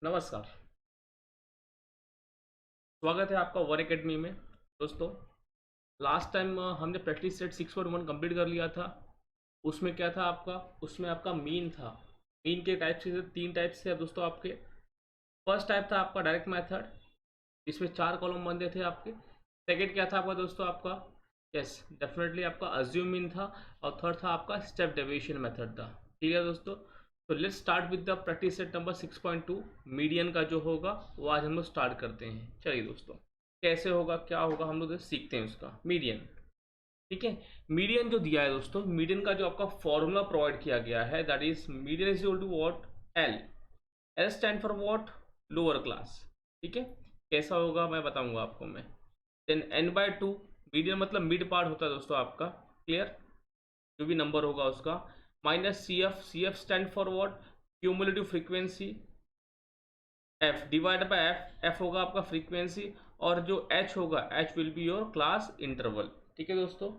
नमस्कार। स्वागत है आपका वन एकेडमी में। दोस्तों, लास्ट टाइम हमने प्रैक्टिस सेट 6.1 कंप्लीट कर लिया था। उसमें क्या था आपका? उसमें आपका मीन था। मीन के टाइप्स से तीन टाइप्स थे दोस्तों आपके। फर्स्ट टाइप था आपका डायरेक्ट मेथड, इसमें चार कॉलम बनते थे आपके। सेकंड क्या था आपका दोस्तों आपका? यस, डेफिनेटली आपका अज्यूम मीन था। और थर्ड था आपका स्टेप डेविएशन मेथड था। ठीक है दोस्तों, तो let's start with the practice set number 6.2। Median का जो होगा वो आज हम लोग स्टार्ट करते हैं। चलिए दोस्तों, कैसे होगा क्या होगा हम लोग सीखते हैं उसका। मीडियन, ठीक है। मीडियन जो दिया है दोस्तों, मीडियन का जो आपका फॉर्मूला प्रोवाइड किया गया है, that is median is equal to what? L. L stand for what? Lower class. ठीक है, कैसा होगा मैं बताऊंगा आपको मैं। Then n by two, median मतलब मिड पार्ट होता है दोस्तों आपका। क्लियर? जो भी नंबर होगा उसका। Minus C F, C F stand for what? Cumulative frequency. F divide by F, F होगा आपका फ्रीक्वेंसी। और जो एच होगा, H will be your class interval. ठीक है दोस्तों,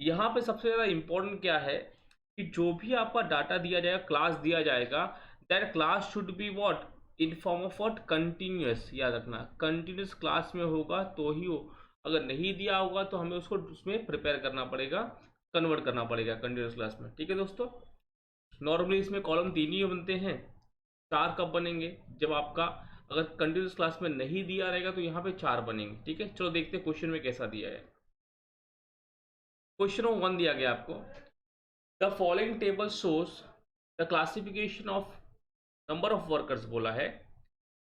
यहाँ पे सबसे ज़्यादा इंपॉर्टेंट क्या है कि जो भी आपका डाटा दिया जाएगा, क्लास दिया जाएगा, that class should be what? In form of what? Continuous. याद रखना, कंटिन्यूअस क्लास में होगा तो ही हो। अगर नहीं दिया होगा तो हमें उसको उसमें प्रिपेयर करना पड़ेगा, कन्वर्ट करना पड़ेगा कंटिन्यूअस क्लास में। ठीक है दोस्तों, नॉर्मली इसमें कॉलम तीन ही बनते हैं। चार कब बनेंगे? जब आपका अगर कंटिन्यूअस क्लास में नहीं दिया रहेगा तो यहाँ पे चार बनेंगे। ठीक है, चलो देखते हैं क्वेश्चन में कैसा दिया है। क्वेश्चन नंबर 1 दिया गया आपको, the following table shows the classification of number of workers बोला है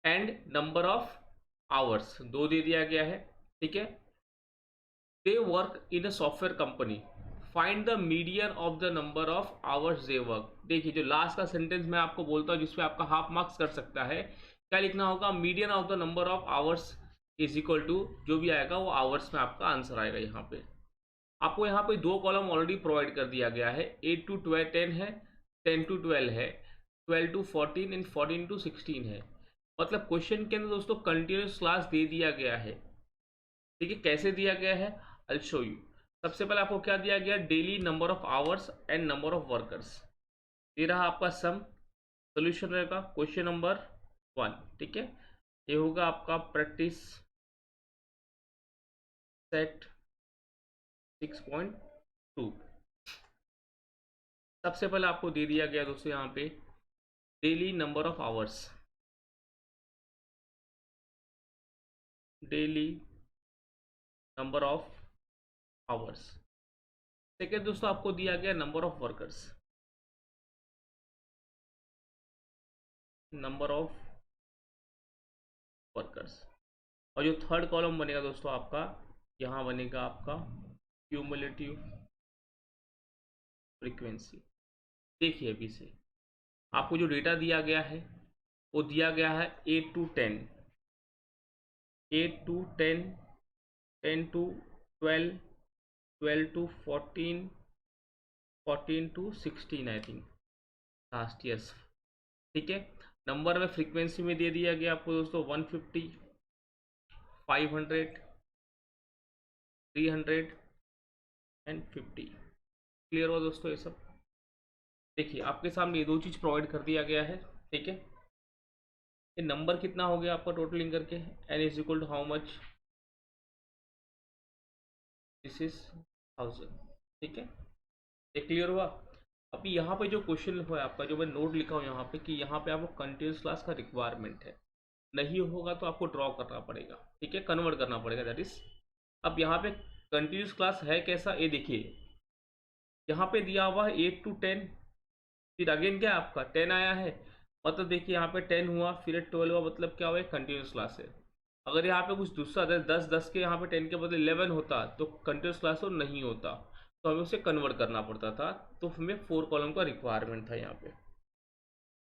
एंड नंबर ऑफ आवर्स, दो दे दिया गया है। ठीक है, they work in a software company, find the median of the number of hours they work. देखिए, जो लास्ट का सेंटेंस मैं आपको बोलता हूँ जिसपे आपका हाफ मार्क्स कर सकता है, क्या लिखना होगा? Median of the number of hours is equal to, जो भी आएगा वो आवर्स में आपका आंसर आएगा। यहाँ पे आपको यहाँ पे दो कॉलम ऑलरेडी प्रोवाइड कर दिया गया है। 8 टू 12 10 है, 10 टू 12 है, 12 टू 14 एंड 14 टू 16 है। मतलब क्वेश्चन के अंदर दोस्तों कंटिन्यूस क्लास दे दिया गया है। ठीक है, कैसे दिया गया है? I show you. सबसे पहले आपको क्या दिया गया? Daily number of hours and number of workers. ये रहा आपका सम। सोल्यूशन रहेगा क्वेश्चन नंबर 1। ठीक है, ये होगा आपका प्रैक्टिस सेट 6.2। सबसे पहले आपको दे दिया गया दोस्तों यहाँ पे daily number of hours, daily number of hours. Second दोस्तों आपको दिया गया number of workers, number of workers. और जो थर्ड कॉलम बनेगा दोस्तों आपका, यहाँ बनेगा आपका क्यूमुलेटिव फ्रीक्वेंसी। देखिए अभी से आपको जो डेटा दिया गया है वो दिया गया है 8 to 10, 8 to 10, 10 to 12, 12 to 14, 14 to 16 I think last years. ठीक है, नंबर में फ्रीक्वेंसी में दे दिया गया आपको दोस्तों 150, 500, 300 एंड 50। क्लियर हुआ दोस्तों ये सब? देखिए आपके सामने ये दो चीज़ प्रोवाइड कर दिया गया है। ठीक है, ये नंबर कितना हो गया आपका टोटलिंग करके? N is equal to how much? This is 1000। ठीक है, ये क्लियर हुआ? अभी यहाँ पे जो क्वेश्चन हुआ है आपका, जो मैं नोट लिखा हूँ यहाँ पे कि यहाँ पे आपको कंटिन्यूस क्लास का रिक्वायरमेंट है, नहीं होगा तो आपको ड्रॉ करना पड़ेगा। ठीक है, कन्वर्ट करना पड़ेगा दैट इज। अब यहाँ पे कंटिन्यूस क्लास है कैसा, ये देखिए यहाँ पे दिया हुआ है 8 टू 10, फिर अगेन क्या आपका 10 आया है। मतलब देखिए यहाँ पे 10 हुआ, फिर 12 हुआ, मतलब क्या हुआ? कंटिन्यूस क्लास है। अगर यहाँ पे कुछ दूसरा 10 10 के यहाँ पे 10 के बदले 11 होता तो कंटिन्यूस क्लास तो नहीं होता, तो हमें उसे कन्वर्ट करना पड़ता था। तो हमें 4 कॉलम का रिक्वायरमेंट था यहाँ पे।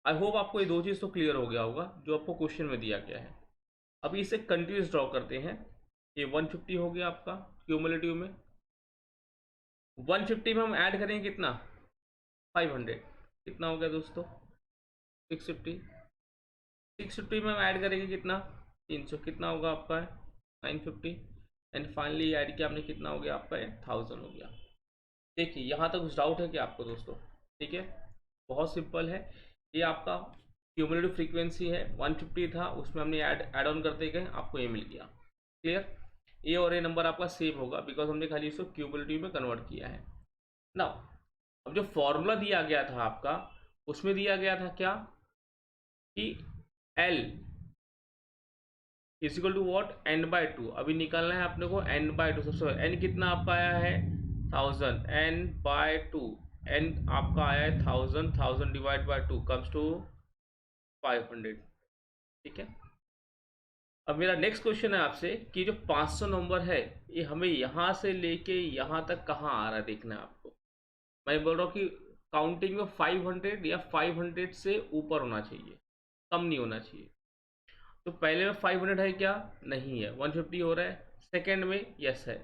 आई होप आपको ये दो चीज़ तो क्लियर हो गया होगा जो आपको क्वेश्चन में दिया गया है। अभी इसे कंटिन्यूस ड्रॉ करते हैं। ये 150 हो गया आपका क्यूमुलेटिव में। 150 में हम ऐड करेंगे कितना? 500। कितना हो गया दोस्तों? 650। 650 में हम ऐड करेंगे कितना? 300। कितना होगा आपका? 950। एंड फाइनली ऐड किया आपने, कितना हो गया आपका? 1000 हो गया। देखिए यहाँ तक कुछ डाउट है क्या आपको दोस्तों? ठीक है, बहुत सिंपल है ये आपका क्यूमुलेटिव फ्रीक्वेंसी है 150 था, उसमें हमने ऐड ऑन करते गए, आपको ये मिल गया। क्लियर? ये और ये नंबर आपका सेम होगा बिकॉज हमने खाली इसको क्यूमुलेटिव में कन्वर्ट किया है ना। अब जो फॉर्मूला दिया गया था आपका, उसमें दिया गया था क्या कि L is equal to what, n/2। अभी निकालना है अपने को n/2। सबसे पहले n कितना आपका आया है 1000, n/2, n आपका आया है 1000 डिवाइड बाय 2 कम्स टू 500। ठीक है। अब मेरा नेक्स्ट क्वेश्चन है आपसे कि जो 500 नंबर है ये हमें यहाँ से लेके यहाँ तक कहाँ आ रहा है देखना है आपको। मैं बोल रहा हूँ कि काउंटिंग में 500 या 500 से ऊपर होना चाहिए, कम नहीं होना चाहिए। तो पहले में 500 है क्या, नहीं है, 150 हो रहा है। सेकंड में यस है,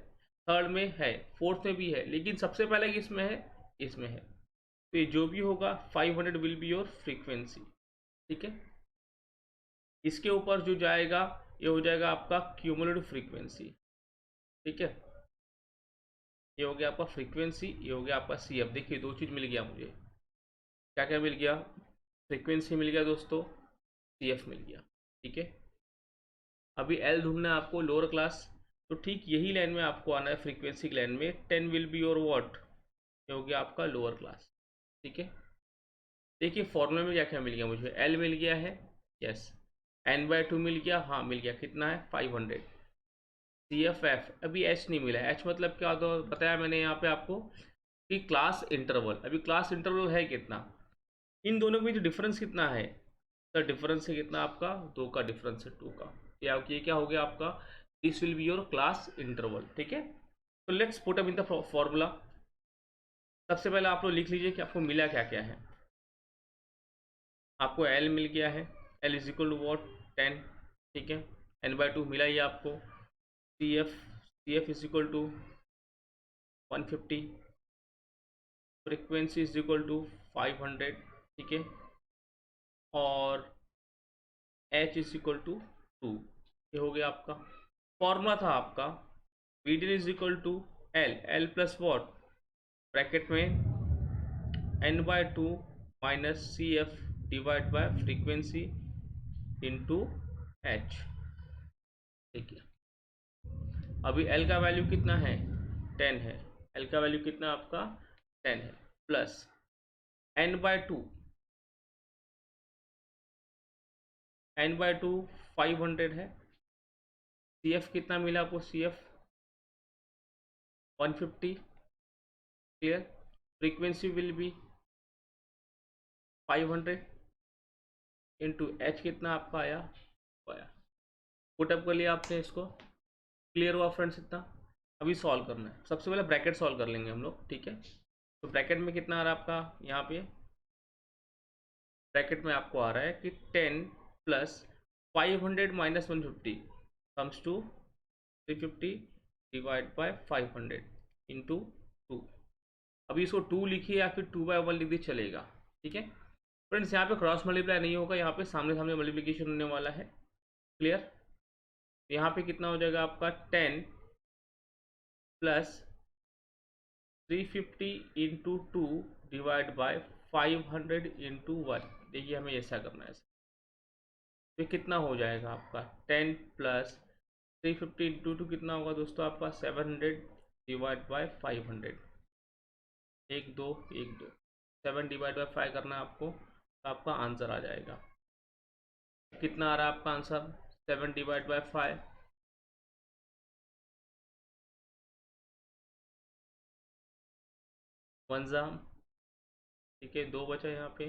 थर्ड में है, फोर्थ में भी है, लेकिन सबसे पहले किसमें है, इसमें है। तो ये जो भी होगा 500 विल बी योर फ्रीक्वेंसी। ठीक है। इसके ऊपर जो जाएगा ये हो जाएगा आपका क्यूमुलेटिव फ्रीक्वेंसी। ठीक है। ये हो गया आपका फ्रीक्वेंसी, ये हो गया आपका सी एफ। देखिए दो चीज़ मिल गया मुझे, क्या क्या मिल गया, फ्रीक्वेंसी मिल गया दोस्तों, सी एफ मिल गया। ठीक है। अभी एल ढूंढना है आपको लोअर क्लास, तो ठीक यही लाइन में आपको आना है, फ्रीक्वेंसी की लाइन में 10 विल बी योर वॉट, ये हो गया आपका लोअर क्लास। ठीक है। देखिए फॉर्मूले में क्या क्या मिल गया मुझे, एल मिल गया है, यस, n/2 मिल गया, हाँ मिल गया, कितना है 500। सी एफ एफ, अभी एच नहीं मिला, एच मतलब क्या होता है बताया मैंने यहाँ पे आपको कि क्लास इंटरवल। अभी क्लास इंटरवल है कितना, इन दोनों के बीच डिफरेंस कितना है सर, डिफरेंस है कितना आपका, 2 का डिफरेंस है, 2 का। ये क्या हो गया आपका, this will be your class interval. ठीक है। तो let's put up in the formula. सबसे पहले आप लोग लिख लीजिए कि आपको मिला क्या क्या है। आपको एल मिल गया है, L is equal to what 10। ठीक है। n/2 मिला ही आपको। C F is equal to 150, frequency is equal to 500। ठीक है। और h इज इक्वल टू 2। ये हो गया आपका फॉर्मूला था आपका, median is equal to L plus what, bracket में n/2 minus C F divide by frequency into h. ठीक है। अभी L का वैल्यू कितना है 10 है, L का वैल्यू कितना आपका 10 है, प्लस n/2, n/2 500 है। सी एफ कितना मिला आपको, C F 150। Clear? Frequency will be 500 into H कितना आपका आया, पुटअप कर लिया आपने इसको। क्लियर हुआ फ्रेंड्स इतना? अभी सॉल्व करना है, सबसे पहले ब्रैकेट सॉल्व कर लेंगे हम लोग। ठीक है। तो ब्रैकेट में कितना आ रहा है आपका, यहाँ पे ब्रैकेट में आपको आ रहा है कि 10 plus 500 minus 150 comes to 350 divide by 500 into 2। अभी इसको 2 लिखिए या फिर 2/1 लिख दी चलेगा। ठीक है फ्रेंड्स, यहाँ पे क्रॉस मल्टीप्लाई नहीं होगा, यहाँ पे सामने सामने मल्टीप्लिकेशन होने वाला है। क्लियर? यहाँ पे कितना हो जाएगा आपका 10 plus 350 into 2 divide by 500 into 1। देखिए हमें ऐसा करना है, तो कितना हो जाएगा आपका 10 प्लस 350 इंटू 2 कितना होगा दोस्तों आपका 700 डिवाइड बाय 500। 1 2 1 2, 7 डिवाइड बाय 5 करना है आपको, तो आपका आंसर आ जाएगा। कितना आ रहा है आपका आंसर 7 डिवाइड बाय 5, 1 ठीक है, 2 बचा यहाँ पे,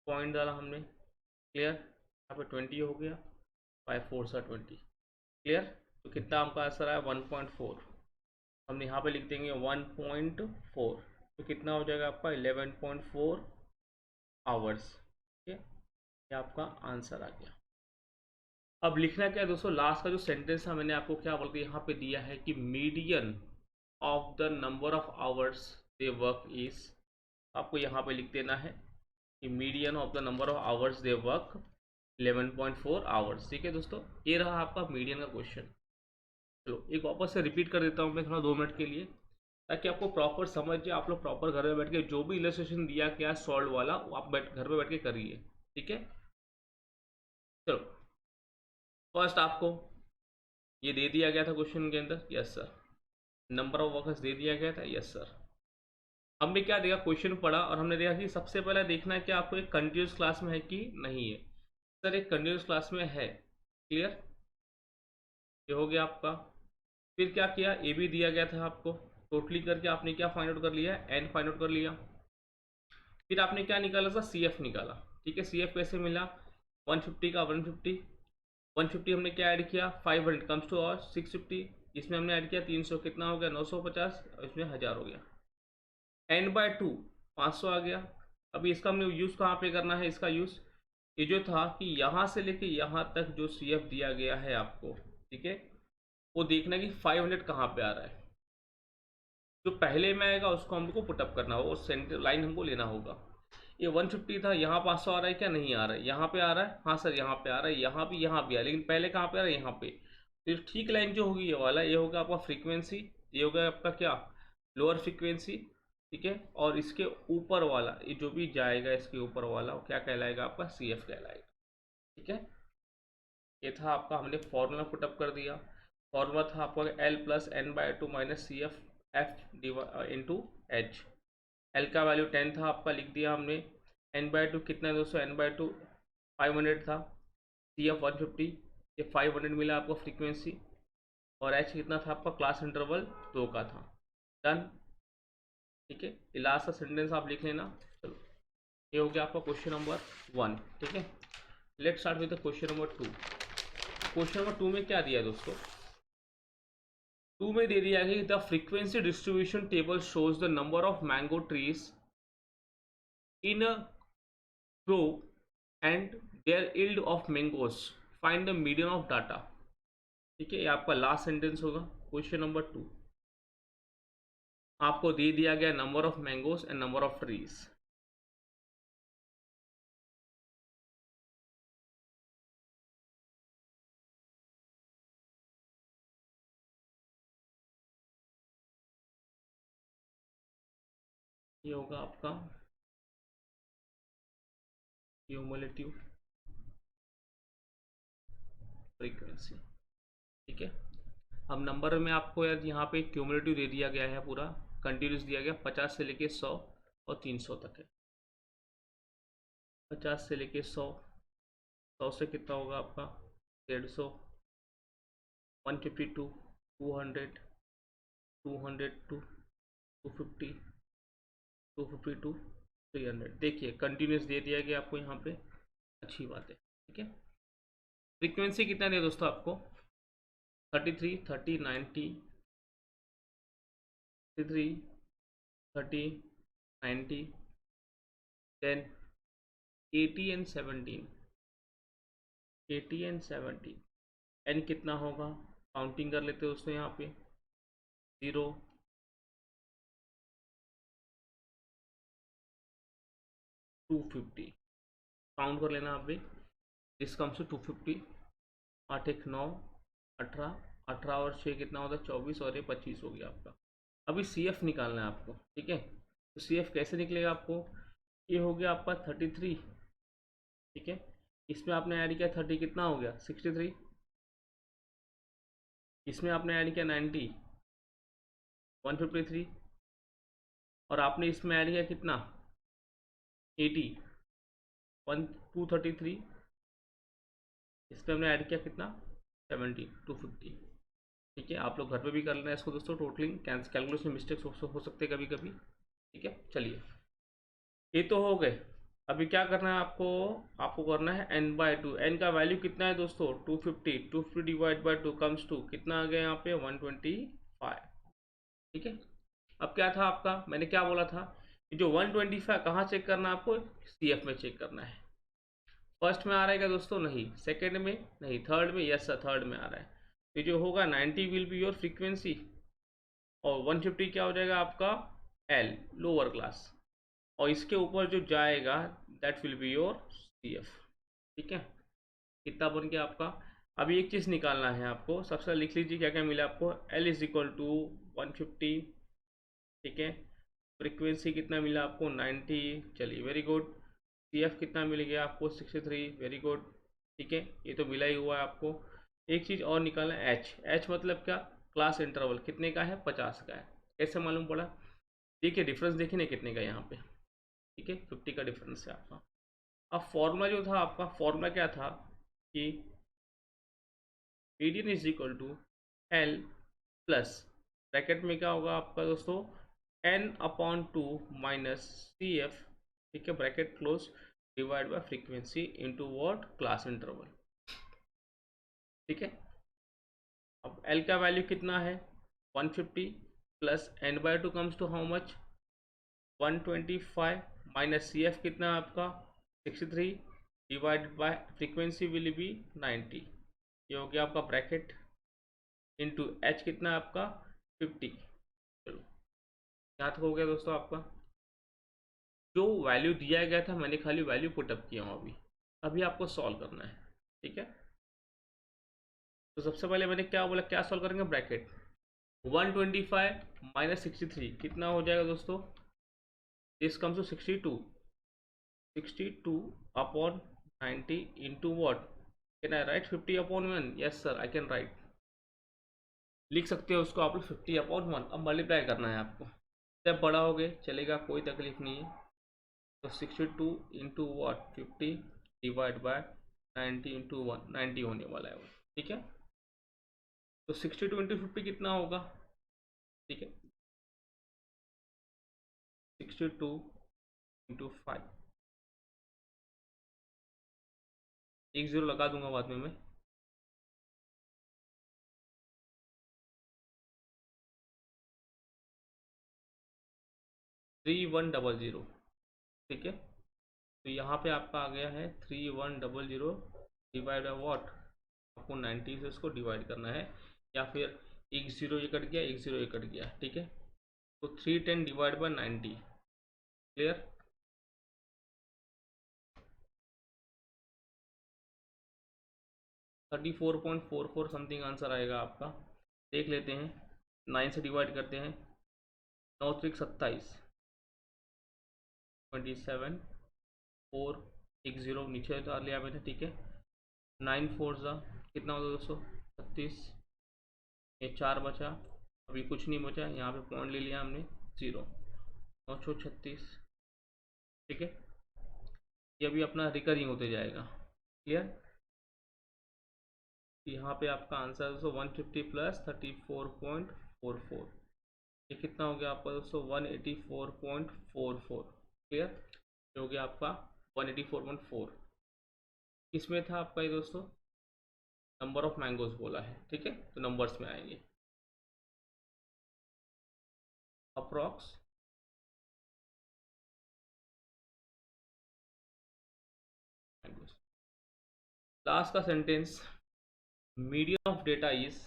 पॉइंट डाला हमने। क्लियर? यहाँ पे 20 हो गया, 5 4 सा 20। क्लियर? तो कितना आपका आंसर आया 1.4। हमने यहाँ पे लिख देंगे 1.4, तो कितना हो जाएगा आपका 11.4 आवर्स। ठीक है, ये आपका आंसर आ गया। अब लिखना क्या है दोस्तों, लास्ट का जो सेंटेंस था मैंने आपको क्या बोल दिया, यहाँ पे दिया है कि median of the number of hours they work is, आपको यहाँ पे लिख देना है कि median of the number of hours they work 11.4 hours. ठीक है दोस्तों, ये रहा आपका मीडियन का क्वेश्चन। चलो एक वापस से रिपीट कर देता हूँ मैं थोड़ा 2 मिनट के लिए, ताकि आपको प्रॉपर समझ जाए। आप लोग प्रॉपर घर में बैठ के जो भी इलस्ट्रेशन दिया क्या सॉल्व वाला, वो आप घर में बैठ के करिए। ठीक है। चलो, फर्स्ट आपको ये दे दिया गया था क्वेश्चन के अंदर, yes sir. Number of workers they दिया गया था, यस सर। हमने क्या देखा, क्वेश्चन पढ़ा और हमने देखा कि सबसे पहले देखना है कि आपको एक कंटिन्यूस क्लास में है कि नहीं है। सर एक कंटिन्यूस क्लास में है, क्लियर, ये हो गया आपका। फिर क्या किया, ए भी दिया गया था आपको, टोटली करके आपने क्या फाइंड आउट कर लिया, एन फाइंड आउट कर लिया। फिर आपने क्या निकाला था, सी एफ निकाला। ठीक है, सी एफ कैसे मिला, 150 का 150, 150 हमने क्या ऐड किया, 500 कम्स टू और 650, इसमें हमने ऐड किया 300, कितना हो गया 950, और इसमें 1000 हो गया। n/2 500 आ गया। अभी इसका हमने यूज़ कहाँ पे करना है, इसका यूज़ ये जो था कि यहाँ से लेके यहाँ तक जो सी एफ दिया गया है आपको, ठीक है, वो देखना है कि 500 कहाँ पे आ रहा है। जो पहले में आएगा उसको हमको पुटअप करना होगा, उस सेंटर लाइन हमको लेना होगा। ये 150 था, यहाँ 500 आ रहा है क्या, नहीं आ रहा है, यहाँ पे आ रहा है, हाँ सर यहाँ पे आ रहा है, यहाँ भी आ रहा है, लेकिन पहले कहाँ पे आ रहा है, यहाँ पे। तो ठीक लाइन जो होगी ये वाला, ये होगा आपका फ्रीक्वेंसी, ये होगा आपका क्या, लोअर फ्रीक्वेंसी, ठीक है। और इसके ऊपर वाला ये जो भी जाएगा इसके ऊपर वाला वो क्या कहलाएगा, आपका सी एफ कहलाएगा, ठीक है। ये था आपका, हमने फॉर्मूला पुटअप कर दिया। फॉर्मूला था आपका L+N/2 माइनस सी F F into H. L का वैल्यू 10 था आपका, लिख दिया हमने। n/2 कितना है दोस्तों, n/2 500 था। सी एफ 150, ये 500 मिला आपको फ्रीक्वेंसी। और एच कितना था आपका, क्लास इंटरवल 2 का था। डन, ठीक है। ये लास्ट का सेंटेंस आप लिख लेना। चलो, ये हो गया आपका क्वेश्चन नंबर 1, ठीक है। Let's start with the question number 2। Question number 2 में क्या दिया है दोस्तों, 2 में दे दिया है कि the frequency distribution table shows the number of mango trees in a grove and their yield of mangoes, find the median of data। ठीक है, ये आपका लास्ट सेंटेंस होगा। क्वेश्चन नंबर 2, आपको दे दिया गया number of mangoes and number of trees. ये होगा आपका क्यूमुलेटिव फ्रीक्वेंसी, ठीक है। अब नंबर में आपको यार यहाँ पे क्यूमुलेटिव दे दिया गया है, पूरा कंटिन्यूस दिया गया, 50 से लेके 100 और 300 तक है। 50 से लेके 100, 100 से कितना होगा आपका 150, 152, 200, 202, 250, 252, 300। देखिए कंटिन्यूस दे दिया गया आपको यहाँ पे, अच्छी बात है, ठीक है। फ्रीक्वेंसी कितना दिया दोस्तों आपको, 33, 30, 90, 33, 30, 90, 10, 80 एंड 17, 80 एंड 17। एन कितना होगा, काउंटिंग कर लेते हैं दोस्तों यहाँ पे, 0, 250, काउंट कर लेना आप भी। दिस कम्स टू 250, 8 1 9, 18, 18 और 6 कितना होता है 24, और ये 25 हो गया आपका। अभी सी एफ निकालना है आपको, ठीक है। तो सी एफ कैसे निकलेगा आपको, ये हो गया आपका 33, ठीक है। इसमें आपने ऐड किया 30, कितना हो गया 63, इसमें आपने ऐड किया 90, 153, और आपने इसमें ऐड किया कितना 80, 233, इसमें हमने ऐड किया कितना 70, 250, ठीक है। आप लोग घर पे भी कर लेना इसको दोस्तों, टोटलिंग कैलकुलेशन मिस्टेक्स हो सकते कभी कभी, ठीक है। चलिए, ये तो हो गए। अभी क्या करना है आपको, आपको करना है n/2। एन का वैल्यू कितना है दोस्तों 250, 250 डिवाइड बाई 2 कम्स टू कितना आ गया यहाँ पे 125, ठीक है। अब क्या था आपका, मैंने क्या बोला था, जो 125 कहाँ चेक करना है आपको, सी एफ में चेक करना है। फर्स्ट में आ रहा है क्या दोस्तों, नहीं। सेकेंड में नहीं, थर्ड में, यस सर थर्ड में आ रहा है। तो जो होगा 90 विल बी योर फ्रीक्वेंसी, और 150 क्या हो जाएगा आपका एल, लोअर क्लास, और इसके ऊपर जो जाएगा that will be your C F, ठीक है। कितना बन गया आपका। अभी एक चीज़ निकालना है आपको, सबसे लिख लीजिए क्या क्या मिला आपको, एल इज इक्वल टू 150, ठीक है। फ्रीक्वेंसी कितना मिला आपको 90, चलिए वेरी गुड। सी एफ कितना मिल गया आपको 63, वेरी गुड। ठीक है, ये तो मिला ही हुआ है आपको। एक चीज़ और निकालना है, एच मतलब क्या, क्लास इंटरवल कितने का है, 50 का है। कैसे मालूम पड़ा, देखिए डिफरेंस देखिए ना कितने का है यहाँ पे, ठीक है 50 का डिफरेंस है आपका। अब फॉर्मूला जो था आपका, फॉर्मूला क्या था कि median is equal to L plus, bracket में क्या होगा आपका दोस्तों, एन अपॉन टू माइनस सी एफ, ठीक है bracket close, divide by frequency into what, class interval, ठीक है। अब एल का वैल्यू कितना है 150 plus N by two comes to how much 125 minus C F कितना है आपका 63 divided by frequency will be 90, ये हो गया आपका ब्रैकेट इंटू एच कितना है आपका 50। चलो यहाँ तक हो गया दोस्तों आपका, जो वैल्यू दिया गया था मैंने खाली वैल्यू पुटअप किया हूँ अभी, अभी आपको सॉल्व करना है, ठीक है। तो सबसे पहले मैंने क्या बोला, क्या सॉल्व करेंगे, ब्रैकेट 125 माइनस 63 कितना हो जाएगा दोस्तों, this comes to 62, 62 upon 90 into what, can I write 50 upon 1, yes sir I can write, लिख सकते हो उसको आप लोग 50 अपॉन 1। अब मल्टीप्लाई करना है आपको, जब बड़ा हो गए चलेगा कोई तकलीफ नहीं है। तो 62 into what 50 divide by 90 into 1, 90 होने वाला है वो, ठीक है। तो 62 इंटू 50 कितना होगा, ठीक है 62 इंटू 5, एक जीरो लगा दूंगा बाद में मैं, 3100, ठीक है। तो यहाँ पे आपका आ गया है 3100 डिवाइड बाई वॉट, आपको 90 से उसको डिवाइड करना है, या फिर एक ज़ीरो ये कट गया, एक ज़ीरो ये कट गया, ठीक है। तो 310 divide by 90, clear. 34.44 something answer आएगा आपका, देख लेते हैं, 9 से डिवाइड करते हैं, 9 त्रिक 27, 27 4, एक ज़ीरो नीचे उतार लिया मैंने, ठीक है। 9 4 ज़ा कितना होगा दोस्तों 36, ये 4 बचा, अभी कुछ नहीं बचा, यहाँ पे पॉइंट ले लिया हमने, ज़ीरो, 9 छो 36, ठीक है। ये अभी अपना रिकरिंग होते जाएगा, क्लियर। यहाँ पे आपका आंसर दोस्तों 150 प्लस 34.44, ये कितना हो गया आपका दोस्तों 184.44, क्लियर। ये हो गया आपका 184.4, किसमें था आपका ये दोस्तों, नंबर ऑफ मैंगोज बोला है, ठीक है, तो नंबर्स में आएंगे, अप्रॉक्स मैंगोज। लास्ट का sentence, medium of data is,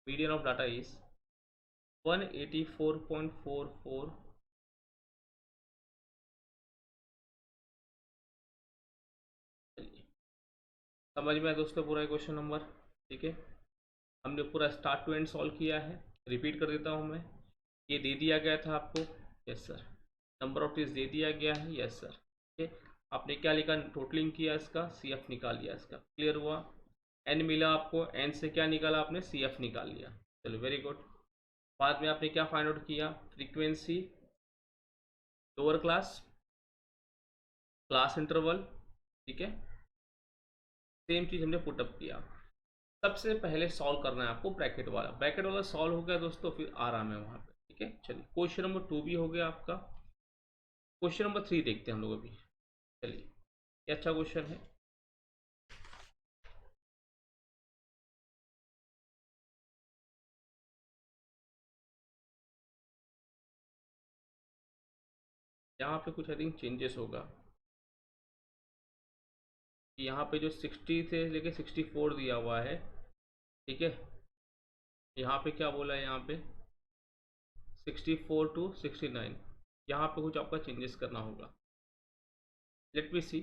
median of data is 184.44, समझ में आया दोस्तों पूरा क्वेश्चन नंबर, ठीक है। हमने पूरा स्टार्ट टू एंड सॉल्व किया है, रिपीट कर देता हूँ मैं, ये दे दिया गया था आपको, यस सर, नंबर ऑफ टीज दे दिया गया है, यस सर, ठीक है। आपने क्या लिखा, टोटलिंग किया इसका, सी एफ निकाल लिया इसका, क्लियर हुआ। एन मिला आपको, एन से क्या निकाला आपने, सी एफ निकाल लिया, चलो वेरी गुड। बाद में आपने क्या फाइंड आउट किया, frequency, lower class, class interval, ठीक है, सेम चीज़ हमने पुटअप किया। सबसे पहले सॉल्व करना है आपको ब्रैकेट वाला, ब्रैकेट वाला सॉल्व हो गया दोस्तों, फिर आराम है वहाँ पे, ठीक है। चलिए क्वेश्चन नंबर 2 भी हो गया आपका, क्वेश्चन नंबर 3 देखते हैं हम लोग अभी, चलिए ये अच्छा क्वेश्चन है। यहाँ पे कुछ आई थिंक चेंजेस होगा, यहाँ पे जो 60 से लेके 64 दिया हुआ है, ठीक है, यहाँ पे क्या बोला है, यहाँ पे 64 टू 69, यहाँ पे कुछ आपका चेंजेस करना होगा, लेट मी सी,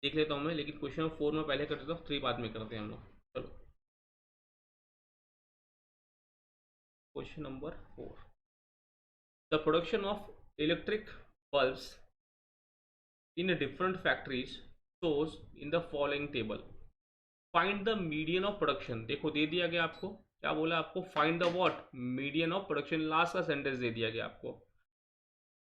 देख लेता हूँ मैं, लेकिन क्वेश्चन नंबर 4 में पहले कर देता हूँ, 3 बाद में करते हैं हम लोग, चलो question number 4, the production of electric bulbs in different factories shows in the following table. Find the median of production. देखो दे दिया गया आपको, क्या बोला आपको, find the what, median of production. Last का सेंटेंस दे दिया गया आपको।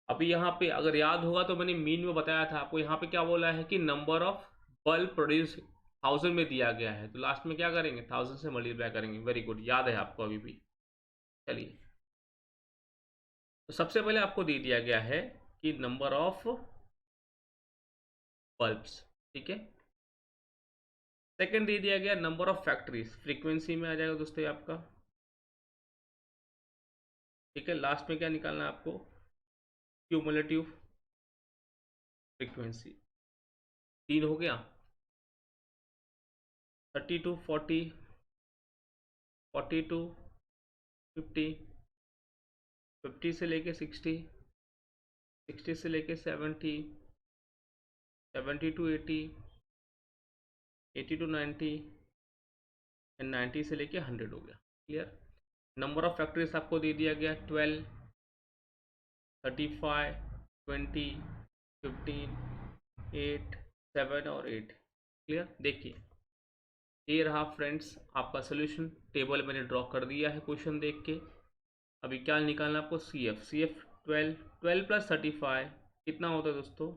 अभी यहाँ पे अगर याद होगा तो मैंने मीन में बताया था आपको, यहाँ पे क्या बोला है कि नंबर ऑफ बल्ब प्रोड्यूस 1000 में दिया गया है, तो लास्ट में क्या करेंगे, 1000 से मल्टीप्लाई करेंगे। वेरी गुड, याद है आपको अभी भी। चलिए, तो सबसे पहले आपको दे दिया गया है कि नंबर ऑफ बल्ब्स, ठीक है। सेकंड दे दिया गया नंबर ऑफ फैक्ट्रीज, फ्रीक्वेंसी में आ जाएगा दोस्तों ये आपका, ठीक है। लास्ट में क्या निकालना है आपको, क्यूमुलेटिव फ्रीक्वेंसी। 3 हो गया। 30 टू 40, 40 टू 50, 50 से लेके 60, 60 से लेके 70, 70 टू 80, 80 टू 90 एंड 90 से लेके 100 हो गया। क्लियर। नंबर ऑफ फैक्ट्रीज आपको दे दिया गया 12, 35, 20, 15, 8, 7 और 8। क्लियर। देखिए ये रहा फ्रेंड्स आपका सोल्यूशन, टेबल मैंने ड्रॉ कर दिया है क्वेश्चन देख के। अभी क्या निकालना है आपको, C F. C F 12, 12 plus 35 कितना होता है दोस्तों,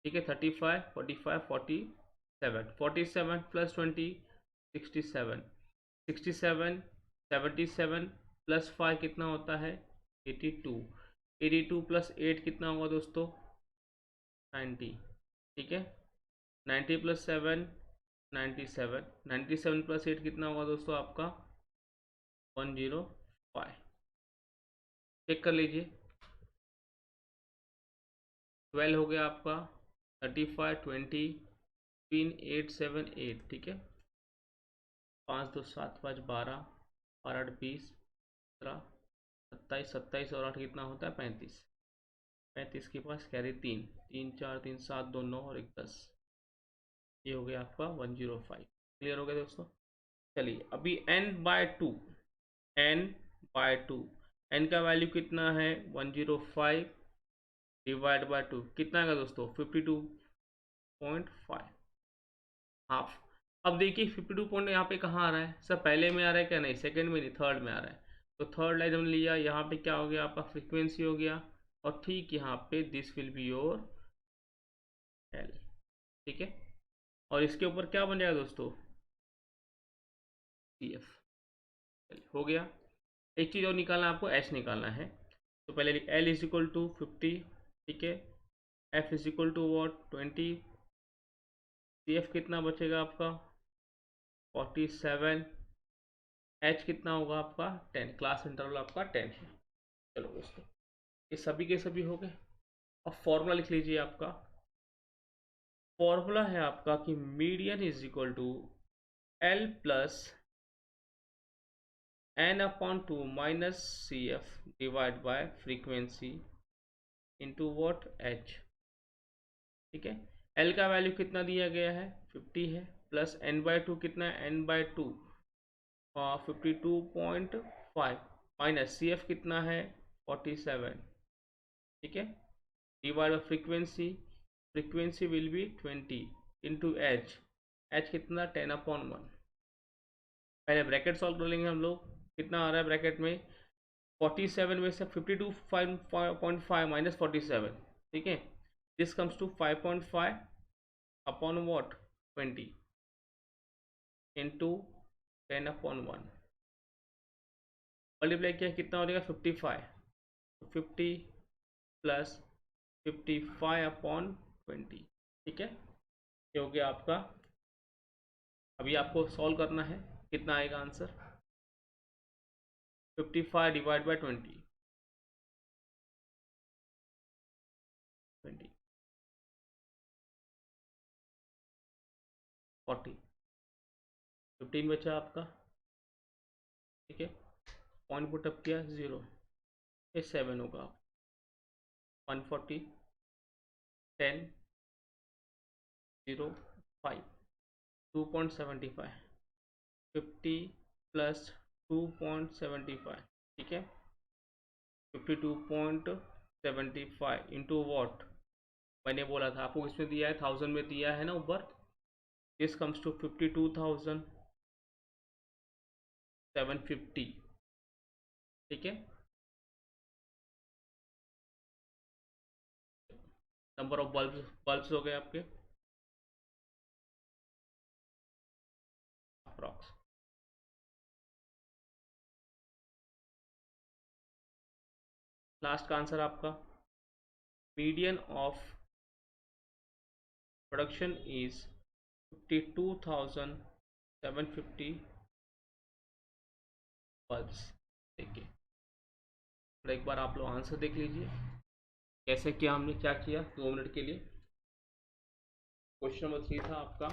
ठीक है। 35, 45, 47, 47 प्लस 20, 67, 67, 77 प्लस 5 कितना होता है, 82, 82 प्लस 8 कितना होगा दोस्तों, 90, ठीक है। 90 प्लस 7, 97, 97 प्लस 8 कितना होगा दोस्तों आपका, 105। चेक कर लीजिए, 12 हो गया आपका, 35, 20, 3, 8, 7, 8, ठीक है। 5 2 7 5 12, और 8 20, 17, 27, 27 और 8 कितना होता है, 35। 35 के पास कैरी 3, 3 4 3 7 2 9 और 1 10, ये हो गया आपका 105। क्लियर हो गया दोस्तों। चलिए अभी n/2, n/2, n का वैल्यू कितना है, 105 डिवाइड बाय 2 कितना है दोस्तों, 52.5, हाफ। अब देखिए 52 पॉइंट यहाँ पे कहाँ आ रहा है सर, पहले में आ रहा है क्या, नहीं सेकंड में नहीं, थर्ड में आ रहा है। तो थर्ड लाइन हमने लिया, यहाँ पे क्या हो गया आपका, फ्रीक्वेंसी हो गया, और ठीक यहाँ पे this will be your L, ठीक है। और इसके ऊपर क्या बन जाएगा दोस्तों, सी एफ। हो गया। एक चीज़ और निकालना आपको, एच निकालना है। तो पहले एल इज इक्वल टू 50, ठीक है। F is equal to what, 20। C F कितना बचेगा आपका, 47। एच कितना होगा आपका, 10। क्लास इंटरवल आपका 10 है। चलो दोस्तों ये सभी के सभी हो गए। अब फॉर्मूला लिख लीजिए आपका। फॉर्मूला है आपका कि median is equal to L plus n/2 minus C F divide by frequency into what, H, ठीक है। एल का वैल्यू कितना दिया गया है, 50 है, प्लस n/2 कितना है, n/2 52.5, माइनस सी एफ कितना है, 47, ठीक है। Divide by frequency, frequency will B 20 into H, H कितना, 10/1। पहले ब्रैकेट सॉल्व कर लेंगे हम लोग, कितना आ रहा है ब्रैकेट में, 47 में से 52.5 माइनस 47, ठीक है। This comes to 5.5 upon what, 20 into 10/1, multiply किया कितना हो जाएगा, 55। 50 प्लस 55/20, ठीक है। ये हो गया आपका। अभी आपको सॉल्व करना है, कितना आएगा आंसर, 55 डिवाइड बाय 20, 20, 40, 15 बचा आपका, ठीक है। पॉइंट पुट अप किया 0, ये 7 होगा, 140, 10, 0, 5, 2.75, 50 प्लस 2.75, ठीक है। 52.75 75 इंटू वॉट, मैंने बोला था आपको इसमें दिया है 1000 में दिया है ना ऊपर, दिस कम्स टू 52,750। ठीक है, नंबर ऑफ बल्ब्स हो गए आपके अप्रॉक्स। लास्ट का आंसर आपका, median of production is 52,750 bulbs. देखिए, तो एक बार आप लोग आंसर देख लीजिए कैसे किया, हमने क्या किया 2 मिनट के लिए। क्वेश्चन नंबर 3 था आपका,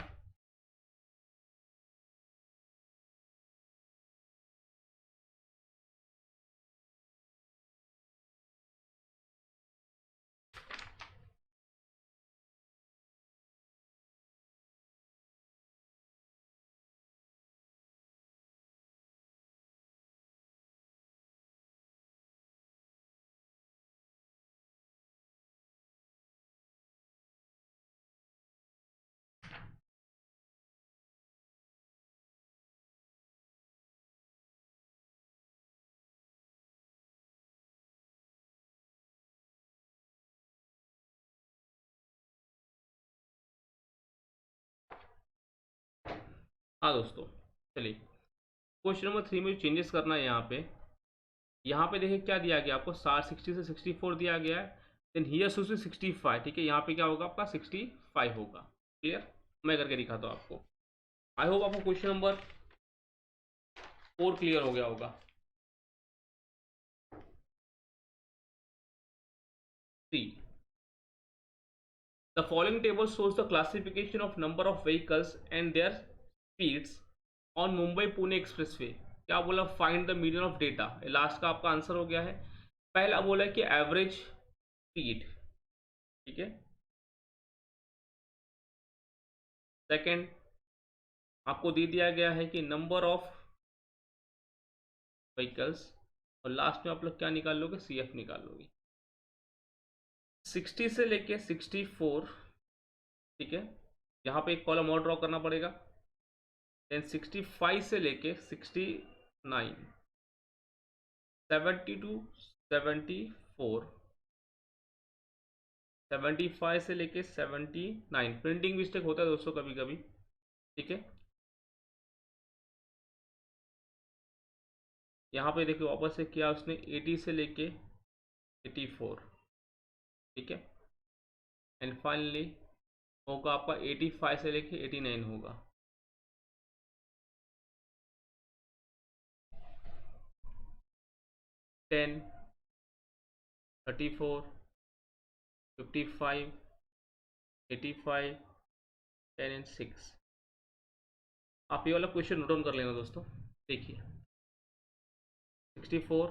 हाँ दोस्तों, चलिए क्वेश्चन नंबर 3 में चेंजेस करना है यहाँ पे देखिए क्या दिया गया आपको, 60 से 64 दिया गया है, देन हियर टू से 65। ठीक है, यहाँ पे क्या होगा आपका 65 होगा। क्लियर, मैं करके दिखाता हूँ आपको। आई होप आपको क्वेश्चन नंबर 4 क्लियर हो गया होगा। See, the following table shows the classification of number of vehicles and their speeds on Mumbai Pune expressway. क्या बोला, find the median of data. Last का आपका आंसर हो गया है। पहला बोला है कि एवरेज स्पीड। ठीक है, सेकंड आपको दे दिया गया है कि नंबर ऑफ व्हीकल्स, और लास्ट में आप लोग क्या निकाल लोगे, सी एफ निकाल लोगे। 60 से लेके 64। ठीक है, यहाँ पे एक कॉलम और ड्रॉ करना पड़ेगा। देन 65 से लेके 69, 70 टू 74, 75 से लेके 79। प्रिंटिंग मिस्टेक होता है दोस्तों कभी कभी। ठीक है, यहाँ पे देखिए वापस से किया उसने 80 से लेके 84। ठीक है, एंड फाइनली होगा आपका 85 से लेके 89 होगा। Ten, 34, 55, 85, 10 and 6। आप ये वाला क्वेश्चन नोट डाउन कर लेना दोस्तों। देखिए 64,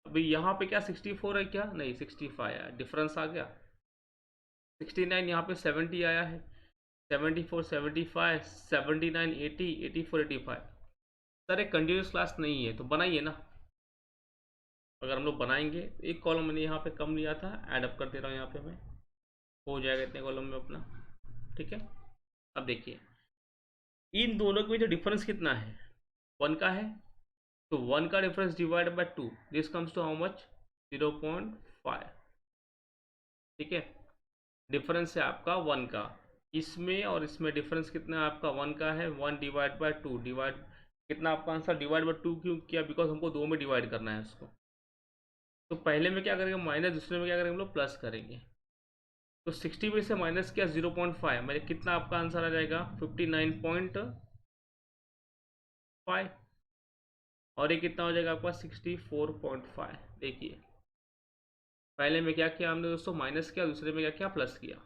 अभी यहाँ पे क्या 64 है, क्या नहीं 65 है, डिफरेंस आ गया। 69 यहाँ पे 70 आया है, 74, 75, 79, 80, 84, 85। सर एक कंटिन्यूस क्लास नहीं है तो बनाइए ना। अगर हम लोग बनाएंगे तो एक कॉलम मैंने यहाँ पे कम लिया था, ऐड अप कर दे रहा हूँ यहाँ पे मैं, हो जाएगा इतने कॉलम में अपना। ठीक है, अब देखिए इन दोनों के बीच डिफरेंस कितना है, 1 का है, तो 1 का difference divide by 2, this comes to how much, 0.5। ठीक है, डिफरेंस है आपका 1 का, इसमें और इसमें डिफरेंस कितना है आपका 1 का है, 1 डिवाइड बाय 2, डिवाइड कितना आपका आंसर, डिवाइड बाय 2 क्यों किया, बिकॉज हमको 2 में डिवाइड करना है उसको। तो पहले में क्या करेंगे माइनस, दूसरे में क्या करेंगे हम लोग प्लस करेंगे। तो 60 में से माइनस किया 0.5, मेरे कितना आपका आंसर आ जाएगा 59.5, और ये कितना हो जाएगा आपका 64.5। देखिए पहले में क्या किया हमने दोस्तों, माइनस किया, दूसरे में क्या किया, प्लस किया।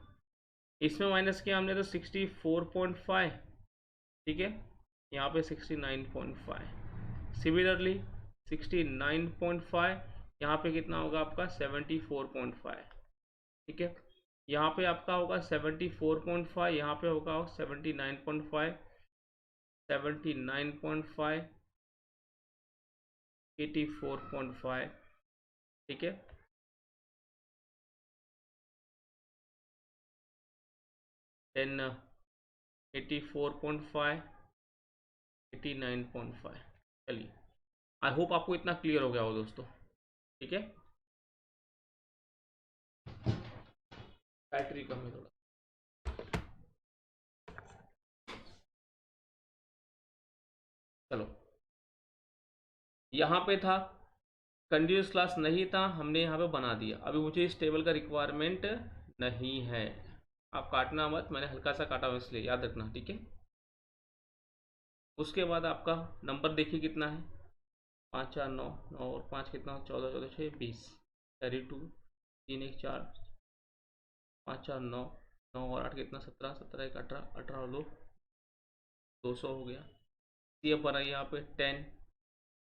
इसमें माइनस किया हमने तो 64.5। ठीक है, यहाँ पे 69.5। सिमिलरली 69.5, यहाँ पे कितना होगा आपका 74.5। ठीक है, यहाँ पे आपका होगा 74.5, यहाँ पे होगा 79.5, 79.5, 84.5। ठीक है, देन 84.5, 89.5। चलिए, आई होप आपको इतना क्लियर हो गया हो दोस्तों। ठीक है, बैटरी कम है थोड़ा। चलो, यहाँ पे था कंटिन्यूस क्लास नहीं था, हमने यहाँ पे बना दिया। अभी मुझे इस टेबल का रिक्वायरमेंट नहीं है। आप काटना मत, मैंने हल्का सा काटा हुआ इसलिए, याद रखना। ठीक है, उसके बाद आपका नंबर देखिए कितना है, 5 4 9, 9 और 5 कितना, 14 14 6 20, कैरी 2, 3 1 4, 5 4 9, 9 और 8 कितना, 17, 17 1 18, 18 और 2 200 हो गया। सी एफ बना यहाँ पे 10,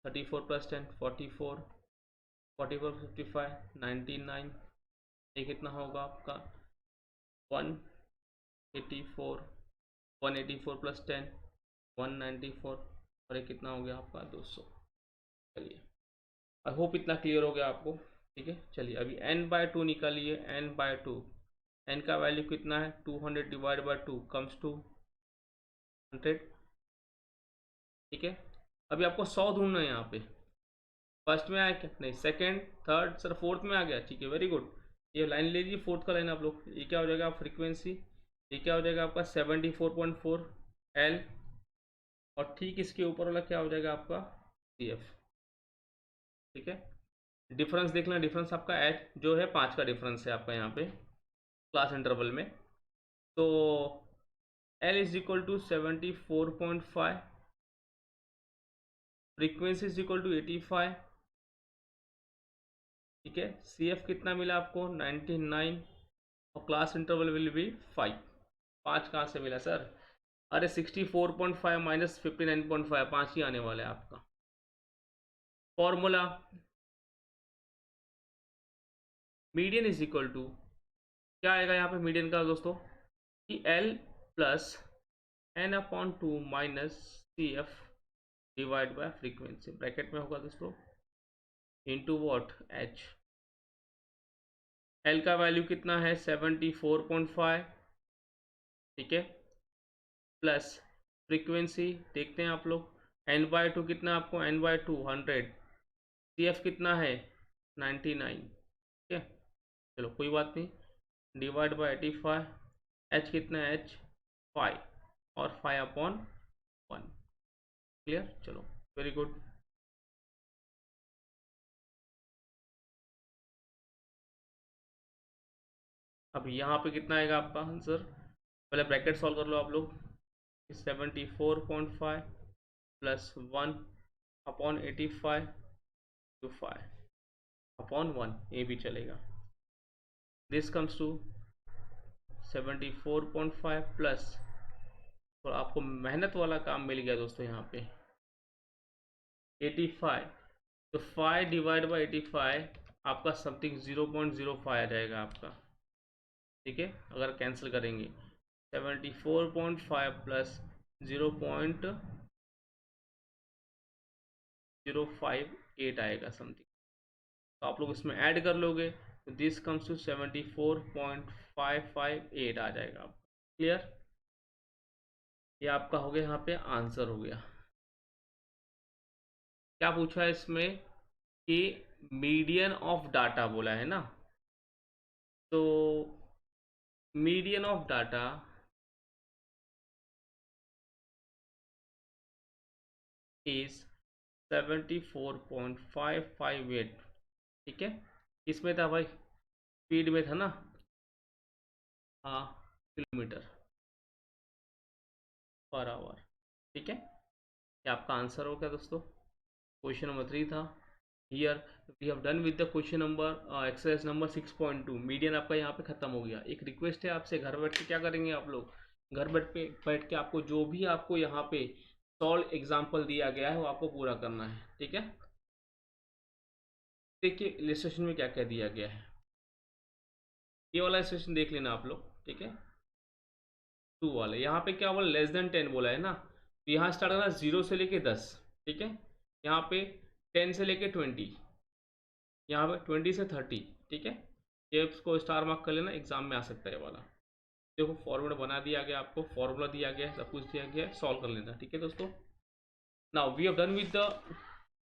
34 प्लस 10 44, 44 55 99, ये कितना होगा आपका 184, 184 प्लस 10 194, और ये कितना हो गया आपका 200। चलिए, आई होप इतना क्लियर हो गया आपको। ठीक है, चलिए अभी n/2 निकालिए। n/2, n का वैल्यू कितना है, 200 डिवाइड बाई 2 कम्स टू 100। ठीक है, अभी आपको 100 ढूंढना है। यहाँ पे फर्स्ट में आया क्या, नहीं, सेकंड, थर्ड, सर फोर्थ में आ गया। ठीक है, वेरी गुड। ये लाइन ले लीजिए, फोर्थ का लाइन आप लोग। ये क्या हो जाएगा फ्रीक्वेंसी, ये क्या हो जाएगा आपका 74.4 L, और ठीक इसके ऊपर वाला क्या हो जाएगा आपका CF। ठीक है, डिफरेंस देख लें, डिफरेंस आपका एच जो है 5 का डिफरेंस है आपका यहाँ पे क्लास इंटरवल में। तो L is equal to 74.5, frequency is equal to 85। ठीक है, CF कितना मिला आपको 99, और क्लास इंटरवल विल बी 5। 5 कहाँ से मिला सर, अरे 64.5 माइनस 59.5, 5 ही आने वाला है आपका। Formula median is equal to क्या आएगा यहाँ पे मीडियन का दोस्तों, कि L plus n/2 minus CF divide by frequency, bracket में होगा दोस्तों, इनटू व्हाट H। L का वैल्यू कितना है 74.5। ठीक है, प्लस फ्रीक्वेंसी देखते हैं आप लोग, n/2 कितना आपको, n/2 100, CF कितना है 99। ठीक है, चलो कोई बात नहीं, डिवाइड बाय 85, H कितना है, H 5, और 5/1। क्लियर, चलो वेरी गुड। अब यहाँ पे कितना आएगा आपका आंसर, पहले ब्रैकेट सॉल्व कर लो आप लोग। 74.5 प्लस 1/85 टू 5/1, ये भी चलेगा। दिस कम्स टू 74.5 प्लस, तो आपको मेहनत वाला काम मिल गया दोस्तों यहाँ पे 85। तो 5 डिवाइड बाई 85 आपका समथिंग 0.05 आ जाएगा आपका। ठीक है, अगर कैंसिल करेंगे 74.5 प्लस 0.058 आएगा समथिंग, तो आप लोग इसमें ऐड कर लोगे तो दिस कम्स टू 74.558 आ जाएगा। क्लियर, ये आपका हो गया, यहाँ पे आंसर हो गया। क्या पूछा है इसमें कि मीडियन ऑफ डाटा बोला है ना, तो मीडियन ऑफ डाटा इज 74.558। ठीक है, इसमें था भाई, स्पीड में था ना, हाँ, किलोमीटर पर आवर। ठीक है, ये आपका आंसर हो गया दोस्तों। क्वेश्चन नंबर 3 था। Here we have done with the question number exercise number 6.2। Median आपका यहाँ पे खत्म हो गया। एक रिक्वेस्ट है आपसे, घर बैठ के क्या करेंगे आप लोग, घर बैठ के आपको जो भी आपको यहाँ पे सॉल्व एग्जाम्पल दिया गया है वो आपको पूरा करना है। ठीक है, देखिए इलस्ट्रेशन में क्या क्या दिया गया है, ये वाला इलस्ट्रेशन देख लेना आप लोग। ठीक है, 2 वाले, यहाँ पे क्या बोला, लेस देन 10 बोला है ना, तो यहाँ स्टार्ट करना 0 से लेके 10। ठीक है, यहाँ पे 10 से लेके 20, यहाँ पे 20 से 30। ठीक है, ये इसको स्टार मार्क कर लेना, एग्जाम में आ सकता है ये वाला। देखो फॉर्मूला बना दिया गया, आपको फॉर्मूला दिया गया है, सब कुछ दिया गया है, सॉल्व कर लेना। ठीक है दोस्तों, now we have done with the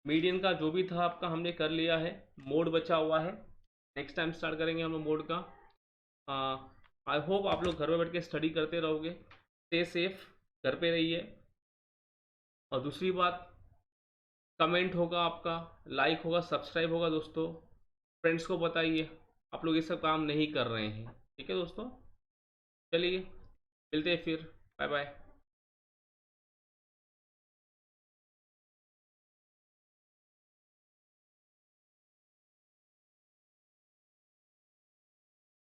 median का जो भी था आपका हमने कर लिया है। मोड बचा हुआ है, नेक्स्ट टाइम स्टार्ट करेंगे हम लोग मोड का। आई होप आप लोग घर में बैठ के स्टडी करते रहोगे। स्टे सेफ, घर पे रहिए। और दूसरी बात, कमेंट होगा आपका, लाइक होगा, सब्सक्राइब होगा दोस्तों। फ्रेंड्स को बताइए आप लोग ये सब काम नहीं कर रहे हैं। ठीक है दोस्तों, चलिए मिलते हैं फिर, बाय बाय।